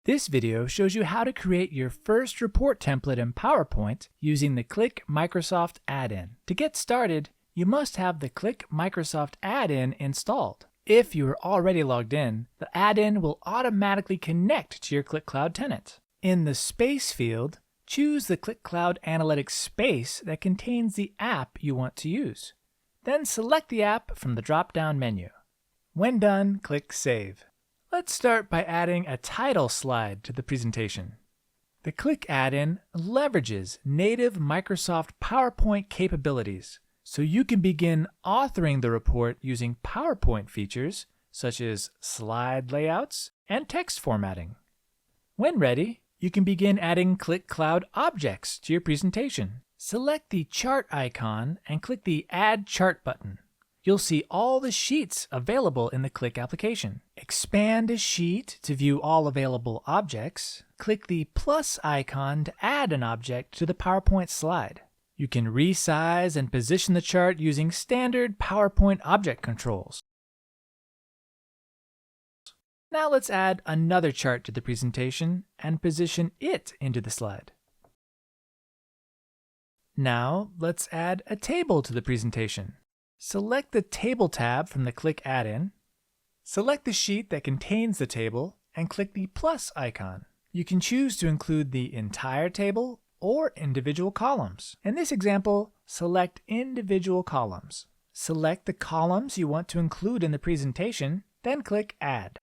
This video shows you how to create your first report template in PowerPoint using the Qlik Microsoft Add-in. To get started, you must have the Qlik Microsoft Add-in installed. If you are already logged in, the add-in will automatically connect to your Qlik Cloud tenant. In the Space field, choose the Qlik Cloud Analytics space that contains the app you want to use. Then select the app from the drop-down menu. When done, click Save. Let's start by adding a title slide to the presentation. The Qlik add-in leverages native Microsoft PowerPoint capabilities, so you can begin authoring the report using PowerPoint features such as slide layouts and text formatting. When ready, you can begin adding Qlik Cloud objects to your presentation. Select the chart icon and click the Add Chart button. You'll see all the sheets available in the Qlik application. Expand a sheet to view all available objects. Click the plus icon to add an object to the PowerPoint slide. You can resize and position the chart using standard PowerPoint object controls. Now let's add another chart to the presentation and position it into the slide. Now let's add a table to the presentation. Select the Table tab from the Qlik add-in. Select the sheet that contains the table and click the plus icon. You can choose to include the entire table or individual columns. In this example, select individual columns. Select the columns you want to include in the presentation, then click Add.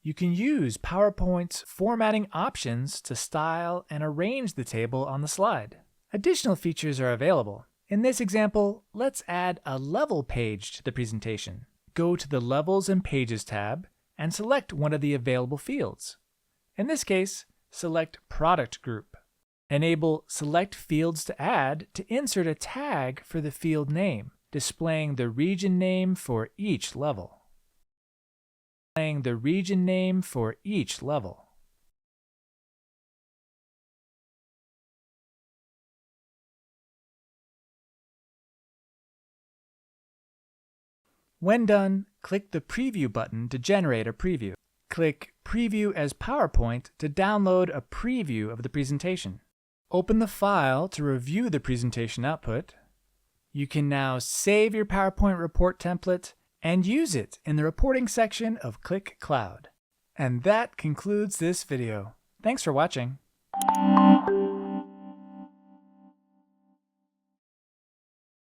You can use PowerPoint's formatting options to style and arrange the table on the slide. Additional features are available. In this example, let's add a level page to the presentation. Go to the Levels and Pages tab and select one of the available fields. In this case, select Product Group. Enable Select Fields to Add to insert a tag for the field name, displaying the region name for each level. When done, click the Preview button to generate a preview. Click Preview as PowerPoint to download a preview of the presentation. Open the file to review the presentation output. You can now save your PowerPoint report template and use it in the reporting section of Qlik Cloud. And that concludes this video. Thanks for watching.